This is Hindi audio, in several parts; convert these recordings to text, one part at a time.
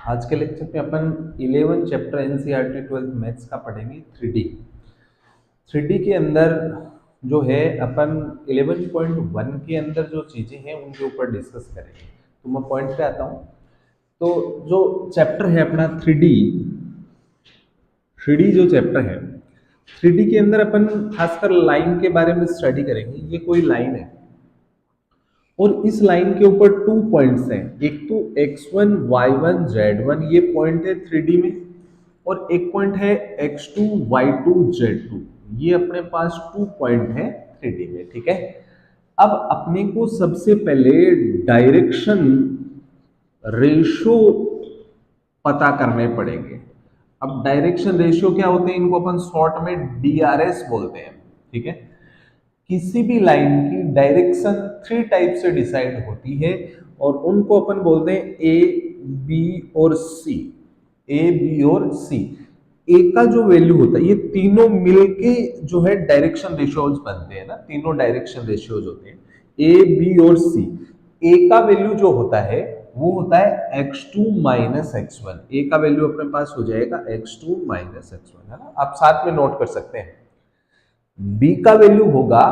आज के लेक्चर में अपन 11 चैप्टर एनसीईआरटी 12th मैथ्स का पढ़ेंगे 3D। 3D के अंदर जो है अपन 11.1 के अंदर जो चीज़ें हैं उनके ऊपर डिस्कस करेंगे। तो मैं पॉइंट पे आता हूँ। तो जो चैप्टर है अपना 3D, 3D जो चैप्टर है 3D के अंदर अपन खासकर लाइन के बारे में स्टडी करेंगे। ये कोई लाइन है और इस लाइन के ऊपर 2 पॉइंट्स हैं। एक तो x1 y1 z1 ये पॉइंट है 3D में, और एक पॉइंट है x2 y2 z2। ये अपने पास 2 पॉइंट है 3D में। ठीक है, अब अपने को सबसे पहले डायरेक्शन रेशो पता करने पड़ेंगे। अब डायरेक्शन रेशियो क्या होते हैं, इनको अपन शॉर्ट में DRS बोलते हैं। ठीक है, किसी भी लाइन की डायरेक्शन 3 टाइप से डिसाइड होती है और उनको अपन बोलते हैं ए, बी और सी। ए, बी और सी, ए का जो वैल्यू होता है, ये तीनों मिलके जो है डायरेक्शन रेशियोज बनते हैं ना, तीनों डायरेक्शन रेशियोज होते हैं ए, बी और सी। ए का वैल्यू जो होता है वो होता है x2 माइनस x1। ए का वैल्यू अपने पास हो जाएगा x2 माइनस x1, है ना, आप साथ में नोट कर सकते हैं। बी का वैल्यू होगा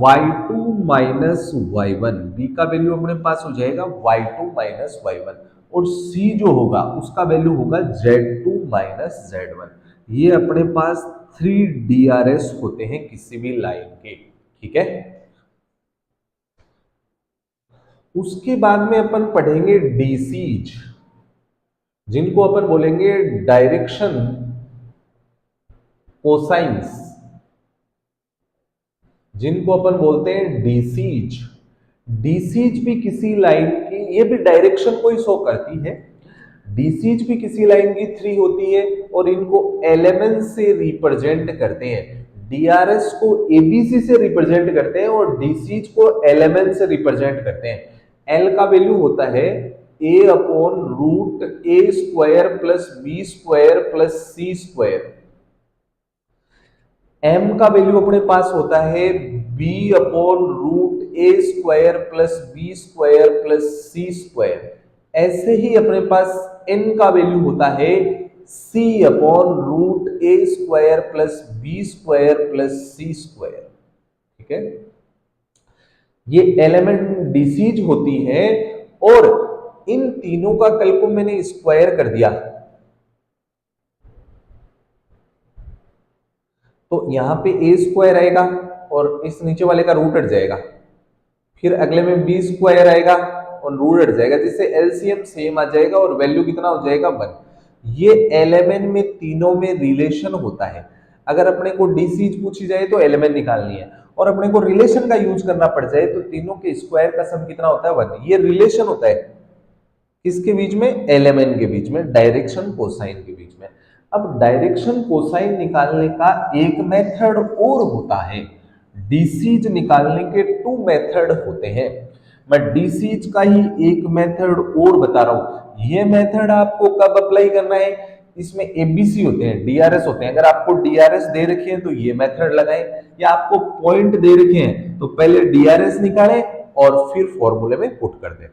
y2 माइनस y1। बी का वैल्यू अपने पास हो जाएगा y2 माइनस y1। और सी जो होगा उसका वैल्यू होगा z2 माइनस z1। ये अपने पास 3 DRS होते हैं किसी भी लाइन के। ठीक है, उसके बाद में अपन पढ़ेंगे डीसीज, जिनको अपन बोलेंगे डायरेक्शन कोसाइंस, जिनको अपन बोलते हैं डीसीज। डीसीज भी किसी लाइन की, ये भी डायरेक्शन को ही शो करती है। डीसीज भी किसी लाइन की 3 होती है और इनको एलिमेंट से रिप्रेजेंट करते हैं। डीआरएस को एबीसी से रिप्रेजेंट करते हैं और डीसीज को एलिमेंट से रिप्रेजेंट करते हैं। एल का वैल्यू होता है A upon root A square plus B square plus C square. M का वैल्यू अपने पास होता है B upon root A square plus B square plus C square. ऐसे ही अपने पास एन का वैल्यू होता है C upon root A square plus B square plus C square. ठीक है, ये एलिमेंट डीसीज होती है और इन तीनों का कल को मैंने स्क्वायर कर दिया तो यहां पे ए स्क्वायर आएगा और इस नीचे वाले का रूट हट जाएगा, फिर अगले में बी स्क्वायर आएगा और रूट हट जाएगा, जिससे एलसीएम सेम आ जाएगा और वैल्यू कितना हो जाएगा 1। ये एलिमेंट में तीनों में रिलेशन होता है। अगर अपने को डीसीज पूछी जाए तो एलिमेंट निकालनी है और अपने को रिलेशन का यूज करना पड़ जाए तो तीनों के स्क्वायर का सम कितना होता है 1। ये रिलेशन होता है किसके बीच में, एलिमेंट के बीच में, डायरेक्शन कोसाइन के बीच में। अब डायरेक्शन कोसाइन निकालने का एक मेथड और होता है। डीसीज निकालने के 2 मेथड होते हैं। मैं डीसीज का ही एक मेथड और बता रहा हूं। ये मेथड आपको कब अप्लाई करना है, इसमें एबीसी होते हैं, डीआरएस होते हैं। अगर आपको डीआरएस दे रखे हैं तो ये मेथड लगाएं, या आपको पॉइंट दे रखे हैं तो पहले डीआरएस निकालें और फिर फॉर्मूले में पुट कर दें।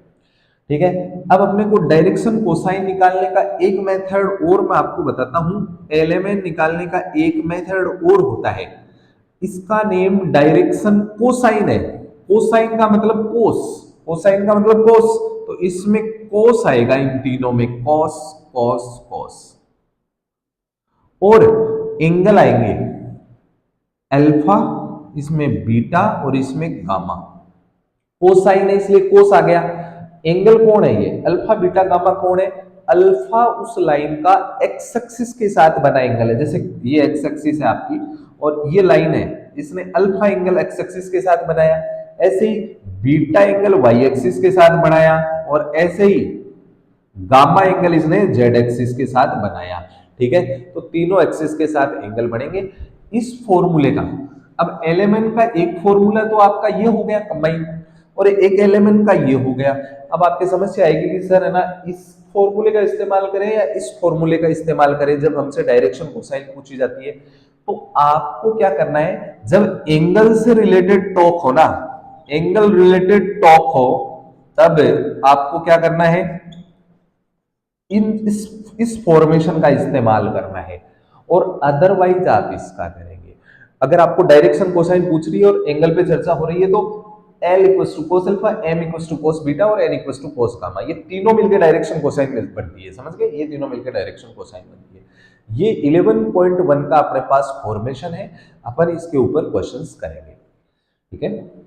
ठीक है, अब अपने को डायरेक्शन कोसाइन निकालने का एक मेथड और मैं आपको बताता हूं। एलिमेंट निकालने का एक मेथड और होता है, इसका नेम डायरेक्शन कोसाइन है। कोसाइन का मतलब कोस, कोसाइन का मतलब कोस, तो इसमें कोस आएगा इन तीनों में, कोस कोस कोस। और एंगल आएंगे अल्फा, इसमें बीटा और इसमें गामा। कोसाइन है इसलिए कोस आ गया। एंगल कौन है, ये अल्फा बीटा गामा कौन है, अल्फा उस लाइन का एक्स एक्सिस के साथ बना एंगल है। जैसे ये एक्स एक्सिस है आपकी और ये लाइन है, इसने अल्फा एंगल एक्स एक्सिस के साथ बनाया। ऐसे ही बीटा एंगल वाई एक्सिस के साथ बनाया और ऐसे ही गामा एंगल इसने जेड एक्सिस के साथ बनाया। ठीक है, तो तीनों एक्सिस के साथ एंगल बनेंगे इस फॉर्मूले का। अब एलिमेंट का एक फॉर्मूला तो आपका ये हो गया कंबाइन, और एक एलिमेंट का ये हो गया। अब आपके समझ से आएगी कि सर है ना, इस फॉर्मूले का इस्तेमाल करें या इस फॉर्मूले का इस्तेमाल करें जब हमसे डायरेक्शन कोसाइन पूछी जाती है। तो आपको क्या करना है, जब एंगल से रिलेटेड टॉक हो ना, एंगल रिलेटेड टॉक हो, तब आपको क्या करना है, इस फॉर्मेशन का इस्तेमाल करना है, और अदरवाइज आप इसका करेंगे। अगर आपको डायरेक्शन कोसाइन पूछ रही है और एंगल पे चर्चा हो रही है तो L equals to cos alpha, M equals to cos beta और N equals to cos gamma, ये तीनों मिलकर डायरेक्शन कोसाइन बनती है। समझ गए? ये तीनों मिलकर डायरेक्शन कोसाइन बनती है। ये 11.1 का अपने पास फॉर्मेशन है, अपन इसके ऊपर क्वेश्चंस करेंगे। ठीक है,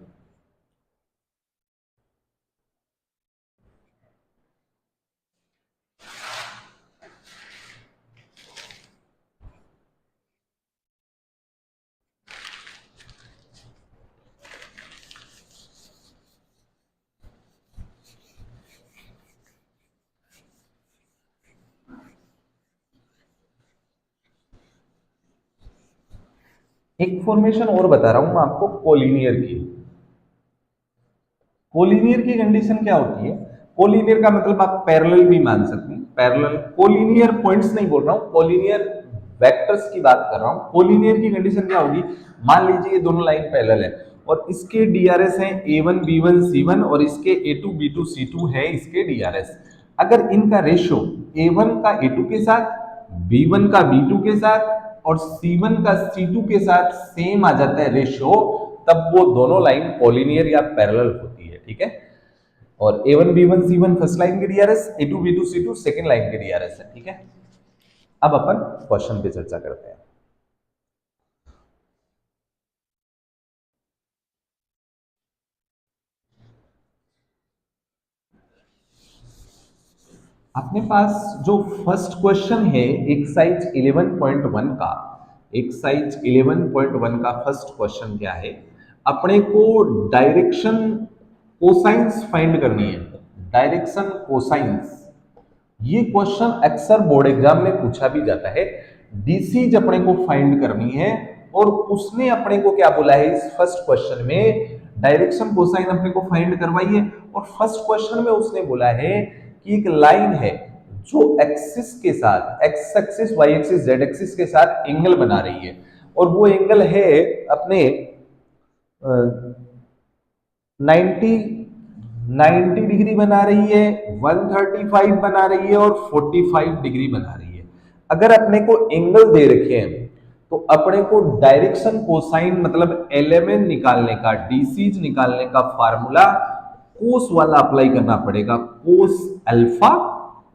एक फॉर्मेशन और बता रहा हूं मैं आपको कोलिनियर की। कोलिनियर की कंडीशन क्या होती है? कोलिनियर का मतलब आप पैरेलल भी मान सकते हैं। पैरेलल कोलिनियर पॉइंट्स नहीं बोल रहा हूं, कोलिनियर वेक्टर्स की बात कर रहा हूं। कोलिनियर की कंडीशन क्या होगी? मान लीजिए ये दोनों लाइन पैरेलल है और इसके डीआरएस हैं a1 b1 c1 और इसके a2 b2 c2 है इसके डीआरएस। अगर इनका रेशियो a1 का a2 के साथ, b1 का b2 के साथ और c1 का c2 के साथ सेम आ जाता है रेशियो, तब वो दोनों लाइन कोलिनियर या पैरेलल होती है। ठीक है, और a1 b1 c1 first line के DRs, a2 b2 c2 second line के डीआरएस है। ठीक है, अब अपन क्वेश्चन पे चर्चा करते हैं। अपने पास जो फर्स्ट क्वेश्चन है एक्सरसाइज 11.1 का, एक्सरसाइज 11.1 का फर्स्ट क्वेश्चन क्या है? अपने को डायरेक्शन कोसाइंस फाइंड करनी है। डायरेक्शन कोसाइंस, ये क्वेश्चन अक्सर बोर्ड एग्जाम में पूछा भी जाता है। डीसीज अपने को फाइंड करनी है और उसने अपने को क्या बोला है इस फर्स्ट क्वेश्चन में? डायरेक्शन कोसाइन अपने को फाइंड करवाई है और फर्स्ट क्वेश्चन में उसने बोला है कि एक लाइन है जो एक्सिस के साथ, X axis, Y axis, Z axis के साथ एंगल बना रही है, और वो एंगल है अपने 90 डिग्री बना रही है, 135 बना रही है और 45 डिग्री बना रही है। अगर अपने को एंगल दे रखे हैं तो अपने को डायरेक्शन कोसाइन मतलब एलएमएन निकालने का, डीसीज निकालने का फार्मूला कोस वाला अप्लाई करना पड़ेगा। कोस alpha,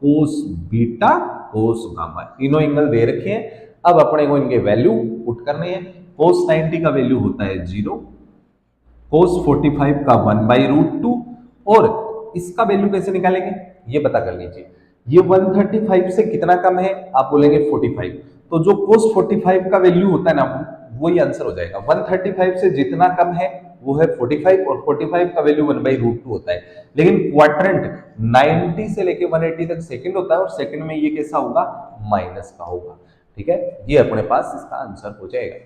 cos beta, cos gamma, तीनों एंगल दे रखे हैं। अब अपने को इनके वैल्यू पुट करने हैं। कोस 90 का वैल्यू होता है 0, कोस 45 का 1/√2, और इसका वैल्यू कैसे निकालेंगे ये पता कर लीजिए। ये 135 से कितना कम है? आप बोलेंगे 45, तो जो cos 45 का वैल्यू होता है ना वही आंसर हो जाएगा। 135 से जितना कम है वो है 45 और 45 का वैल्यू 1/√2 होता है। लेकिन क्वाड्रेंट 90 से लेके 180 तक सेकंड होता है और सेकंड में ये कैसा होगा? माइनस का होगा। ठीक है, ये अपने पास इसका आंसर हो जाएगा।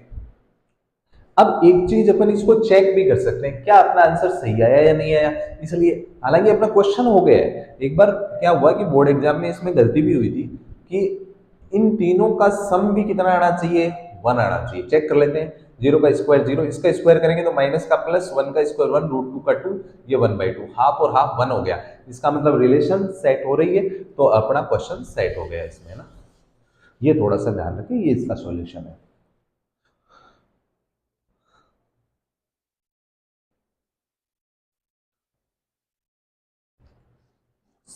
अब एक चीज अपन इसको चेक भी कर सकते हैं, क्या अपना आंसर सही आया या नहीं आया। इसलिए हालांकि अपना क्वेश्चन हो गया है, एक बार क्या हुआ कि बोर्ड एग्जाम में इसमें गलती भी हुई थी कि इन तीनों का सम भी कितना आना चाहिए? 1 आना चाहिए। चेक कर लेते हैं। 0 का स्क्वायर 0, इसका स्क्वायर करेंगे तो माइनस का प्लस, 1 का स्क्वायर 1, √2 का 2, ये 1/2, हाफ और हाफ 1 हो गया। इसका मतलब रिलेशन सेट हो रही है, तो अपना क्वेश्चन सेट हो गया इसमें ना। ये थोड़ा सा ध्यान रखें, ये इसका सॉल्यूशन है।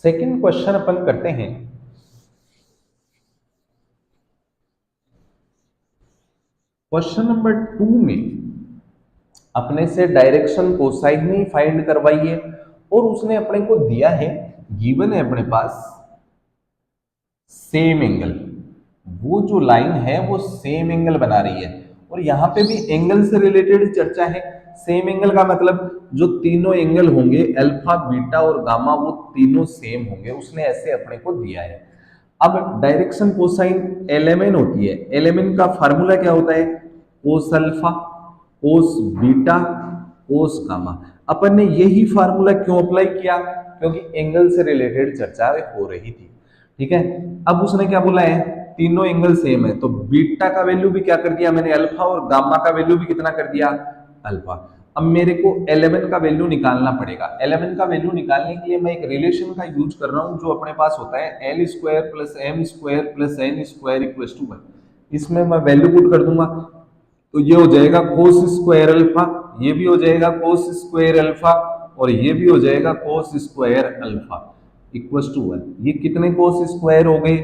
सेकंड क्वेश्चन अपन करते हैं। क्वेश्चन नंबर 2 में अपने से डायरेक्शन कोसाइन ही फाइंड करवाई है और उसने अपने को दिया है, गिवन है अपने पास सेम एंगल। वो जो लाइन है वो सेम एंगल बना रही है और यहां पे भी एंगल से रिलेटेड चर्चा है। सेम एंगल का मतलब जो तीनों एंगल होंगे अल्फा, बीटा और गामा, वो तीनों सेम होंगे, उसने ऐसे अपने को दिया है। अब डायरेक्शन कोसाइन एलएमएन होती है। एलएमएन का फार्मूला क्या होता है? Cos alpha, cos beta, cos gamma. अपन ने यही फार्मूला क्यों अप्लाई किया? क्योंकि एंगल से रिलेटेड चर्चा हो रही थी। ठीक है, अब उसने क्या बोला है? तीनों एंगल सेम है, तो बीटा का वैल्यू भी क्या कर दिया मैंने? अल्फा, और गामा का वैल्यू भी कितना कर दिया? अल्फा। अब मेरे को 11 का वैल्यू निकालना पड़ेगा। 11 का वैल्यू निकालने के लिए मैं एक रिलेशन का यूज कर रहा हूं जो अपने पास होता है L square plus M square plus N square equal to 1। इसमें मैं वैल्यू पुट कर दूंगा, तो ये हो जाएगा कोस स्क्वायर अल्फा, ये भी हो जाएगा कोस स्क्वायर अल्फा, और ये भी हो जाएगा cos square alpha equal to 1। ये कितने कोस स्क्वायर हो गए?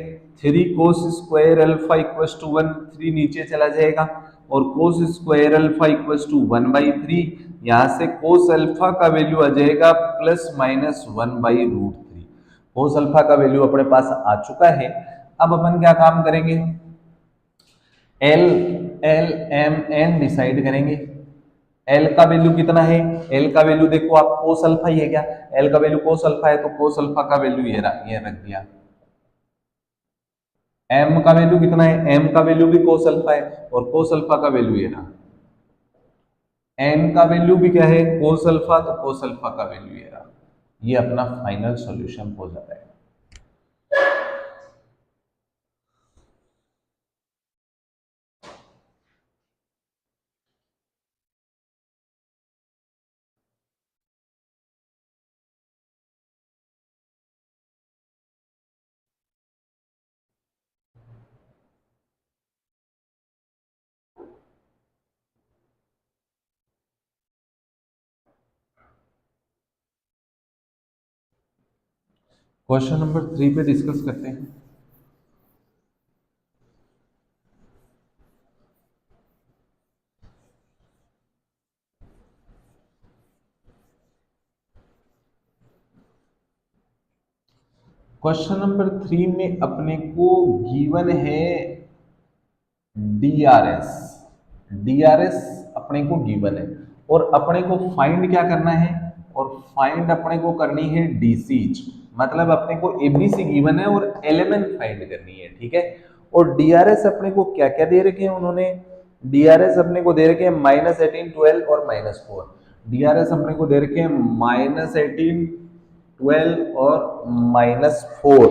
3 cos square alpha equal to 1, 3 नीचे चला जाएगा, और cos square alpha equal to 1/3। यहां से कोस अल्फा का वैल्यू आ जाएगा प्लस माइनस 1/√3। कोस अल्फा का वैल्यू अपने पास आ चुका है। अब अपन क्या काम करेंगे? L L M N decide करेंगे। एल का वैल्यू कितना है? एल का वैल्यू देखो आप, कोस अल्फा ही है क्या? एल का वैल्यू कोस अल्फा है, तो कोस अल्फा का वैल्यू ये रख दिया। एम का वैल्यू कितना है? एम का वैल्यू भी कोस अल्फा है, और कोस अल्फा का वैल्यू ये रहा। एन का वैल्यू भी क्या है? कोस अल्फा, तो कोस अल्फा का वैल्यू ये रहा। ये अपना फाइनल सॉल्यूशन हो जाता है। क्वेश्चन नंबर 3 पे डिस्कस करते हैं। क्वेश्चन नंबर 3 में अपने को गिवन है डीआरएस। डीआरएस अपने को गिवन है, और अपने को फाइंड क्या करना है? और फाइंड अपने को करनी है डीसीज, मतलब अपने को एबीसी गिवन है और एलएमएन फाइंड करनी है, ठीक है। और डीआरएस अपने को क्या क्या दे रखे हैं उन्होंने? डीआरएस अपने को दे रखे हैं -18, 12 और -4। डीआरएस अपने को दे रखे हैं -18, 12 और -4,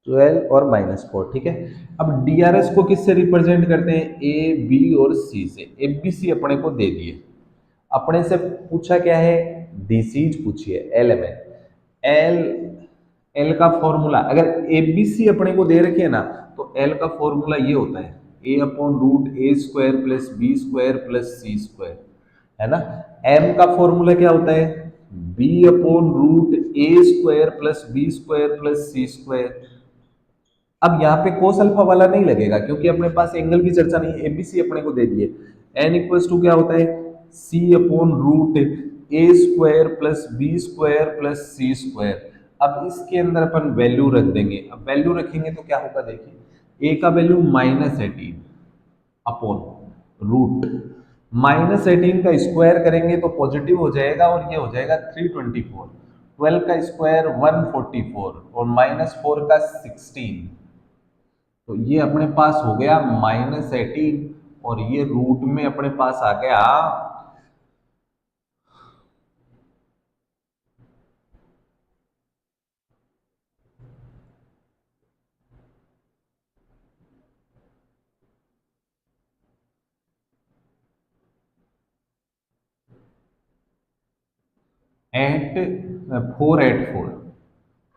12 और -4, ठीक है। अब डीआरएस को किससे रिप्रेजेंट करते हैं? ए बी और सी से। एबीसी अपने को दे दिए, अपने से पूछा क्या है? डीसीज पूछिए, एलएमएन। एल एल का फॉर्मूला, अगर एबीसी अपने को दे रखे है ना, तो एल का फॉर्मूला ये होता है a/√a² plus b² plus c², है ना। एम का फॉर्मूला क्या होता है? b/√a² plus b² plus c²। अब यहाँ पे कोस अल्फा वाला नहीं लगेगा क्योंकि अपने पास एंगल की चर्चा नहीं है, एबीसी अपने को दे दिए। एन इक्वल्स टू क्या होता है? c/√a² plus b² plus c²। अब इसके अंदर अपन वैल्यू रख देंगे। अब वैल्यू रखेंगे तो क्या होगा देखिए, a का वैल्यू -18 अपॉन रूट, -18 का स्क्वायर करेंगे तो पॉजिटिव हो जाएगा, और ये हो जाएगा 324। 12 का स्क्वायर 144, और -4 का 16, तो ये अपने पास हो गया -18, और ये रूट में अपने पास आ गया 484,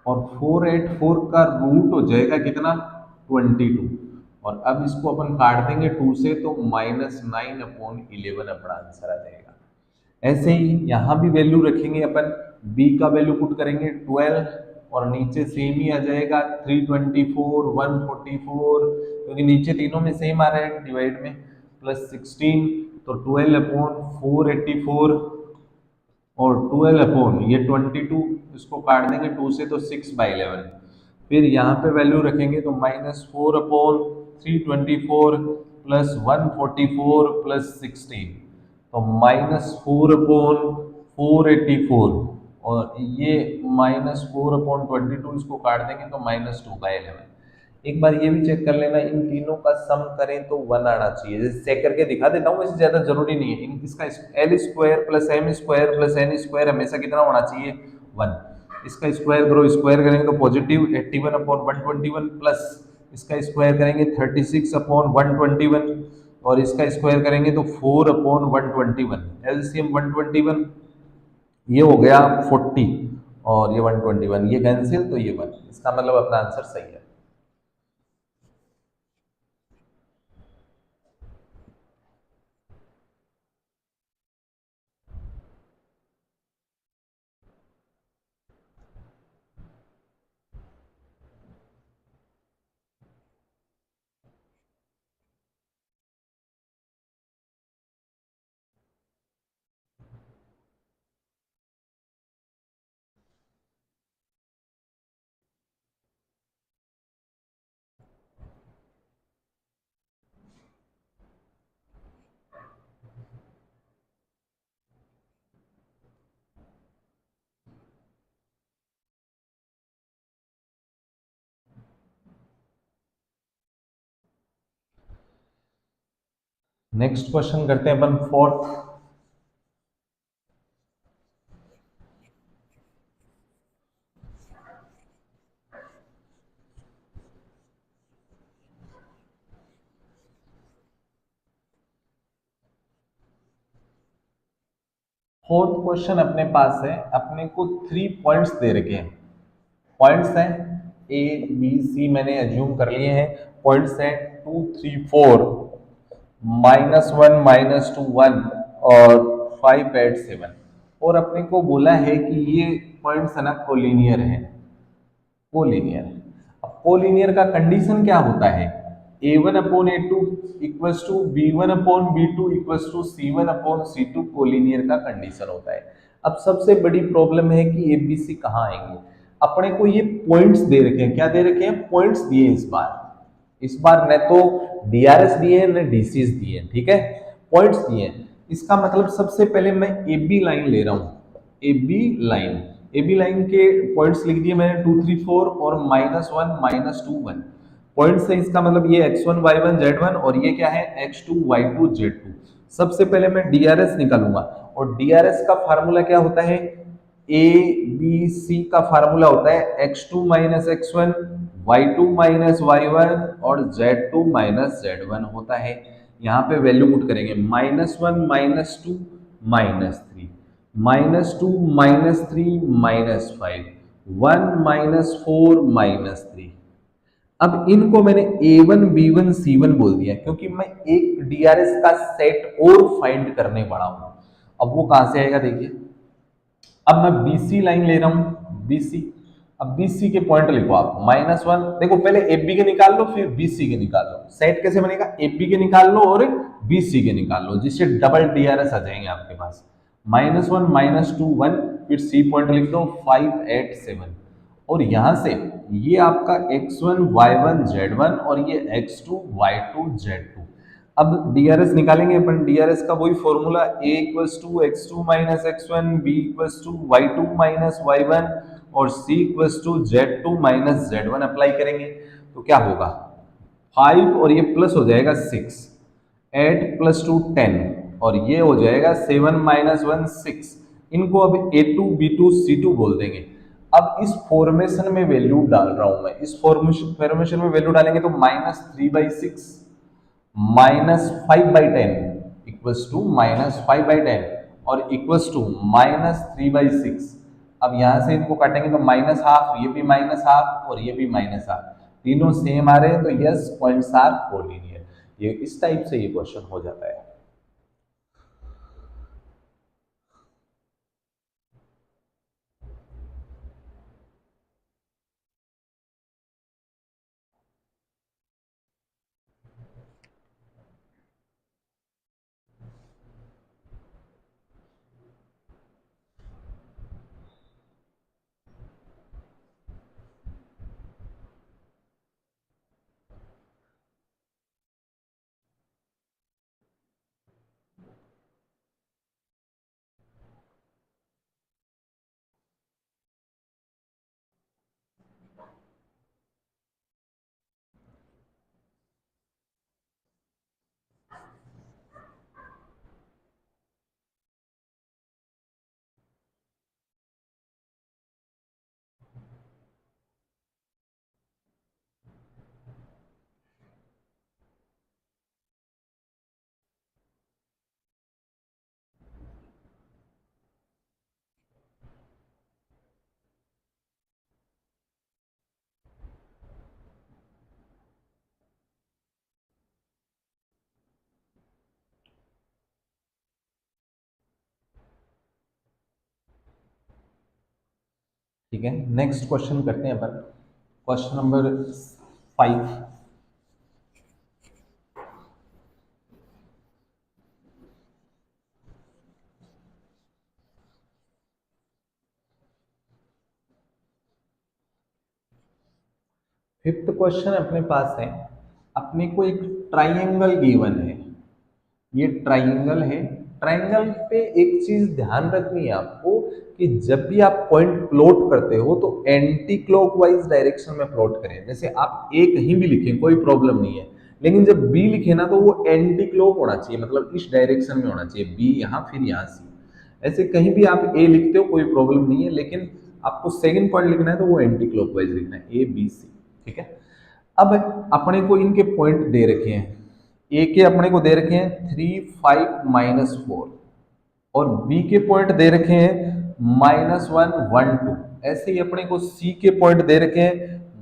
और 484 का रूट हो जाएगा कितना? 22। और अब इसको अपन काट देंगे 2 से, तो -9/11 अपना आंसर आ जाएगा। ऐसे ही यहाँ भी वैल्यू रखेंगे अपन, b का वैल्यू पुट करेंगे 12, और नीचे सेम ही आ जाएगा 324, 144, क्योंकि नीचे तीनों में सेम आ रहा है डिवाइड में, प्लस 16, तो 12/484, और 12 ये 22, इसको काट देंगे 2 से, तो 6/11। फिर यहाँ पे वैल्यू रखेंगे तो -4/324 प्लस 144 प्लस 16, तो -4/484, और ये -4/22, इसको काट देंगे तो -2/11। एक बार ये भी चेक कर लेना, इन तीनों का सम करें तो 1 आना चाहिए। जैसे चेक करके दिखा देता हूँ, वैसे ज्यादा जरूरी नहीं है। इसका l² plus m² plus n² हमेशा कितना होना चाहिए? 1। इसका स्क्वायर करो, स्क्वायर करेंगे तो पॉजिटिव 81/121, प्लस इसका स्क्वायर करेंगे 36/121, और इसका स्क्वायर करेंगे तो 4/121, एलसीएम 121, ये हो गया 40 और ये 121, ये कैंसिल तो ये 1, इसका मतलब अपना आंसर सही है। नेक्स्ट क्वेश्चन करते हैं अपन फोर्थ। फोर्थ क्वेश्चन अपने पास है, अपने को 3 पॉइंट्स दे रखे हैं। पॉइंट्स हैं ए बी सी, मैंने एज्यूम कर लिए हैं। पॉइंट्स हैं 2 3 4, -1 -2 1 और 5 8 7। और अपने को बोला है कि ये पॉइंट्स है ना कोलिनियर है, कोलिनियर। अब कोलिनियर का कंडीशन क्या होता है, a1/a2 equals to b1/b2 equals to c1/c2 collinear का कंडीशन होता है। अब सबसे बड़ी प्रॉब्लम है कि ए बी सी कहाँ आएंगे। अपने को ये पॉइंट्स दे रखे हैं, क्या दे रखे हैं, पॉइंट्स दिए इस बार न तो डीआरएस दिए हैं न डीसीएस दिए हैं, ठीक है, पॉइंट्स दिए हैं। इसका मतलब सबसे पहले मैं ए बी लाइन ले रहा हूं, A B line, A B line के पॉइंट्स लिख दिए मैंने 2 3 4 और -1 -2 1 पॉइंट्स है। इसका मतलब ये x1 y1 z1 और ये क्या है x2 y2 z2। सबसे पहले मैं डीआरएस निकालूंगा और डीआरएस का फार्मूला क्या होता है, ए बी सी का फार्मूला होता है x2 minus x1, y2 minus y1 और z2 माइनस z1 होता है। यहाँ पे वैल्यू पुट करेंगे -1 -2 -3, -2 -3 -5, 1 -4 -3। अब इनको मैंने A1 B1 C1 बोल दिया क्योंकि मैं एक डीआरएस का सेट और फाइंड करने वाला हूं। अब वो कहां से आएगा देखिए, अब मैं BC लाइन ले रहा हूं, BC। अब BC के पॉइंट लिखो आप, -1, देखो पहले AB के निकाल लो फिर BC के निकाल लो। सेट कैसे बनेगा, AB के निकाल लो और BC के निकाल लो, जिससे डबल डीआरएस आ जाएंगे आपके पास। -1 -2 1, फिर C पॉइंट लिख दो 5 8 7, और यहां से ये आपका x1 y1 z1 और ये x2 y2 z2। अब डीआरएस निकालेंगे अपन, डीआरएस का वही formula a equals to x2 minus x1, b equals to y2 minus y1 और c equals to z2 minus z1 apply करेंगे तो क्या होगा, 5 और ये प्लस हो जाएगा 6, 8 + 2 10 और ये हो जाएगा 7 - 1 6। इनको अब A2 B2 C2 बोल देंगे। अब इस फॉर्मेशन में वैल्यू डाल रहा हूं मैं, इस फॉर्मेशन में वैल्यू डालेंगे तो -3/6 -5/10 इक्वल्स टू -5/10 और इक्वल्स टू -3/6। अब यहां से इनको काटेंगे तो -½ ये भी -½ और ये भी -½ तीनों सेम आ रहे हैं तो यस पॉइंट्स आर कोलिनियर। ये इस टाइप से ये क्वेश्चन हो जाता है। ठीक है, नेक्स्ट क्वेश्चन करते हैं अपन, क्वेश्चन नंबर 5। फिफ्थ क्वेश्चन अपने पास है, अपने को एक ट्राइंगल गिवन है, ये ट्राइंगल है। ट्राइंगल पे एक चीज ध्यान रखनी है आपको कि जब भी आप पॉइंट प्लॉट करते हो तो एंटी क्लॉकवाइज डायरेक्शन में प्लॉट करें। जैसे आप ए कहीं भी लिखें कोई प्रॉब्लम नहीं है, लेकिन जब बी लिखे ना तो वो एंटी क्लॉक होना चाहिए, मतलब इस डायरेक्शन में होना चाहिए, बी यहाँ फिर यहाँ सी। ऐसे कहीं भी आप ए लिखते हो कोई प्रॉब्लम नहीं है, लेकिन आपको सेकंड पॉइंट लिखना है तो वो एंटी क्लॉकवाइज लिखना है, ए बी सी। ठीक है, अब अपने को इनके पॉइंट दे रखे हैं, ए के अपने को दे रखे हैं 3 5 -4 और बी के पॉइंट दे रखे हैं -1 1 2। ऐसे ही अपने को सी के पॉइंट दे रखे हैं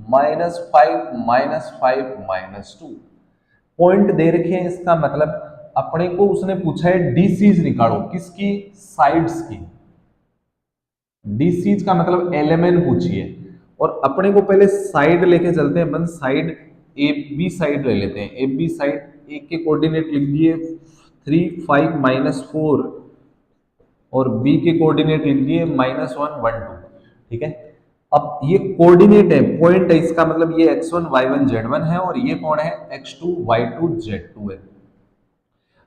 -5 -5 -2 पॉइंट दे रखे हैं। इसका मतलब अपने को उसने पूछा है डीसीज निकालो, किसकी, साइड्स की। डीसीज का मतलब एलएमएन पूछिए, और अपने को पहले साइड लेके चलते हैं अपन, साइड ए बी साइड ले लेते हैं। ए बी साइड, ए के कोऑर्डिनेट लिख दिए 3 5 -4 और बी के कोऑर्डिनेट लिख दिए -1 1 2। ठीक है, अब ये कोऑर्डिनेट है, पॉइंट है, इसका मतलब ये x1 y1 z1 है और ये कौन है, x2 y2 z2 है।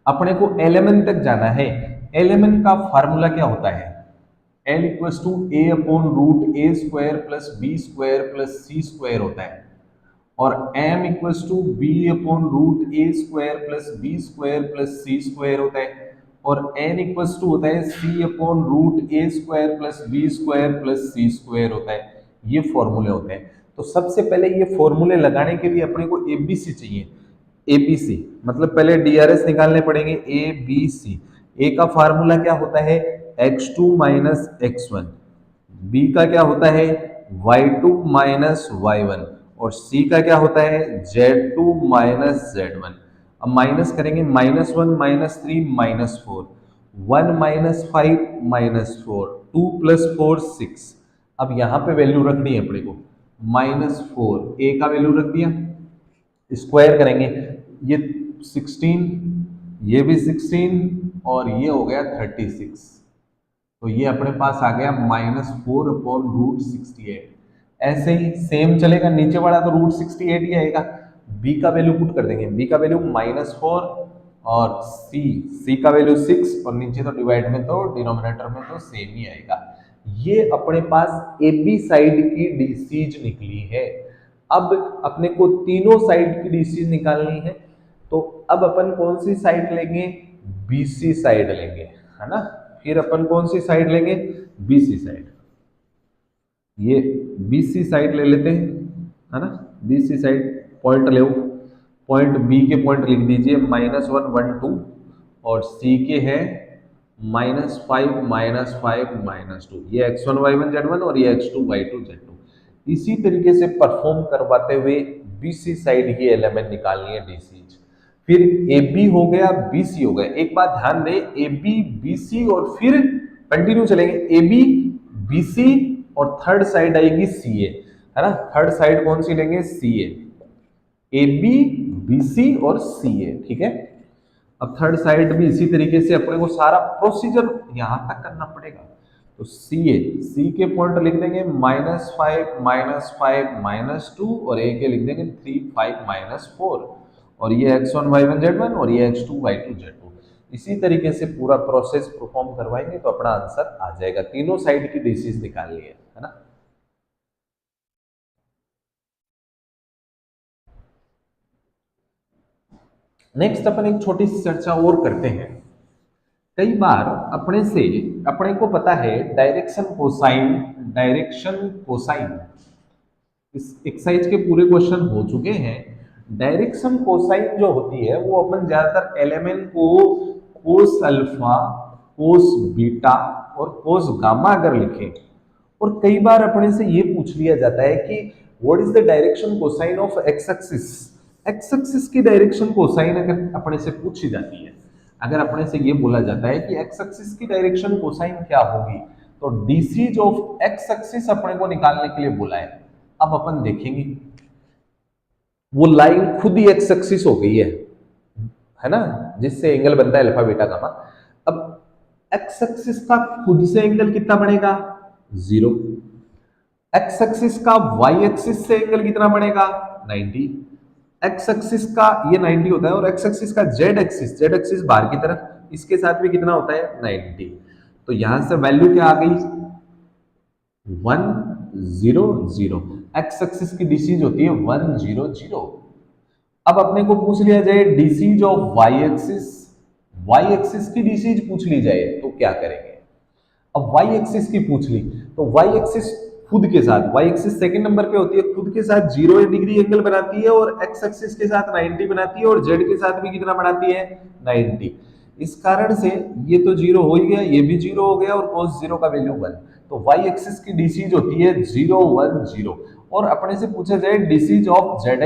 अपने को एलएमएन तक जाना है। एलएमएन का फार्मूला क्या होता है, L equals to A upon root A square plus B square plus C square होता है, और m equals to B upon root A square plus B square plus C square होता है, और n इक्वल्स टू होता है c upon root A square plus B square plus C square होता है। ये फॉर्मूले होते हैं। तो सबसे पहले ये फॉर्मूले लगाने के लिए अपने को एबीसी चाहिए। एबीसी मतलब पहले डीआरएस निकालने पड़ेंगे, ए बी सी। ए का फार्मूला क्या होता है, x2 माइनस x1, बी का क्या होता है y2 माइनस y1, और सी का क्या होता है z2 माइनस z1। अब माइनस करेंगे, -1 -3 -4, 1 -5 -4, 2 + 4 6। अब यहाँ पे वैल्यू रखनी है अपने को, -4 ए का वैल्यू रख दिया, स्क्वायर करेंगे, ये 16, ये भी 16 और ये हो गया 36। तो ये अपने पास आ गया -4 अपॉन रूट 68। ऐसे ही सेम चलेगा, नीचे वाला तो रूट 68 ही आएगा। बी का वैल्यू पुट कर देंगे, बी का वैल्यू -4 और सी का वैल्यू 6, और नीचे तो डिवाइड में तो डिनोमिनेटर में तो सेम ही आएगा। ये अपने पास ए बी साइड की डीसीज निकली है। अब अपने को तीनों साइड की डीसीज निकालनी है, तो अब अपन कौन सी साइड लेंगे, बीसी साइड लेंगे, है ना। फिर अपन कौन सी साइड लेंगे, बीसी साइड। ये बीसी साइड ले लेते हैं, है ना। बीसी साइड पॉइंट ले, पॉइंट बी के पॉइंट लिख दीजिए -1 1 2, और सी के है -5 -5 -2। ये x1 y1 z1 और ये x2 y2 z2। इसी तरीके से परफॉर्म करवाते हुए बीसी साइड की एलिमेंट निकालनी है, डीसी। फिर ए बी हो गया, बी सी हो गया। एक बात ध्यान दें, ए बी बी सी और फिर कंटिन्यू चलेंगे, ए बी बी सी और थर्ड साइड आएगी सी ए, है ना। थर्ड साइड कौन सी लेंगे, सी ए बी बी सी और सी ए। ठीक है, अब थर्ड साइड भी इसी तरीके से अपने को सारा प्रोसीजर यहां तक करना पड़ेगा। तो सी के पॉइंट लिख देंगे -5 -2, और ए के लिख देंगे 3 5 -4, और ये x1 y1 z1 और ये x2 y2 z2। इसी तरीके से पूरा प्रोसेस परफॉर्म करवाएंगे तो अपना आंसर आ जाएगा। तीनों साइड की डीसीज निकालनी है ना। नेक्स्ट अपन एक छोटी सी चर्चा और करते हैं। कई बार अपने को पता है डायरेक्शन कोसाइन इस एक्सरसाइज के पूरे क्वेश्चन हो चुके हैं। डायरेक्शन कोसाइन जो होती है वो अपन ज्यादातर एलिमेंट को कोस अल्फा, कोस बीटा और कोस गामा अगर लिखें, और कई बार अपने से ये पूछ लिया जाता है कि what is the direction cosine of x axis. X axis की डायरेक्शन कोसाइन अगर अपने से पूछी जाती है, अगर अपने से ये बोला जाता है कि एक्स एक्सिस की डायरेक्शन कोसाइन क्या होगी, तो डीसीज ऑफ एक्स एक्सिस अपने को निकालने के लिए बोला है। अब अपन देखेंगे वो लाइन खुद ही एक्स एक्सिस हो गई है ना, जिससे एंगल बनता है अल्फा बीटा गामा। अब एक्स एक्सिस का खुद से एंगल कितना बनेगा, 0। एक्स एक्सिस का वाई एक्सिस से एंगल कितना बनेगा, 90। एक्स एक्सिस का ये 90 होता है और एक्स एक्सिस का जेड एक्सिस बाहर की तरफ, इसके साथ भी कितना होता है, 90। तो यहां से वैल्यू क्या आ गई, 100। एक्स एक्सिस की डीसीज होती है 100। अब अपने को पूछ लिया जाए डीसीज ऑफ वाई एक्सिस की डीसीज पूछ ली जाए तो क्या करेंगे। अब वाई एक्सिस की पूछ ली तो वाई एक्सिस खुद के साथ, वाई एक्सिस सेकंड नंबर पे होती है, खुद के साथ 0 डिग्री एंगल बनाती है और एक्स एक्सिस के साथ 90 बनाती है और जेड के साथ भी कितना बनाती है, 90। इस कारण से ये तो 0 हो ही गया, ये भी 0 हो गया और cos 0 का वैल्यू 1। तो वाई एक्सिस की डीसीज होती है 0 1 0। और अपने से पूछा जाए डीसीज ऑफ जेड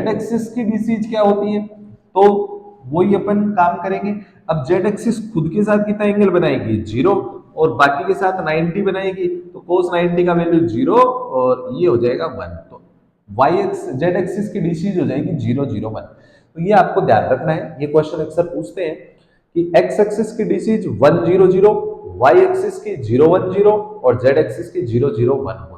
एक्सिस की डीसीज क्या होती है, तो वही अपन काम करेंगे। अब जेड एक्सिस खुद के साथ कितना एंगल बनाएगी, 0, और बाकी के साथ 90 बनाएगी, तो cos 90 का वैल्यू 0 और ये हो जाएगा 1। तो जेड एक्सिस की डीसीज हो जाएगी 0 0 1। तो ये आपको ध्यान रखना है, ये क्वेश्चन अक्सर पूछते हैं कि एक्स एक्सिस की डीसीज 1 0 0, वाई एक्सिस की 0 1 0 और जेड एक्सिस की 0 0 1 हो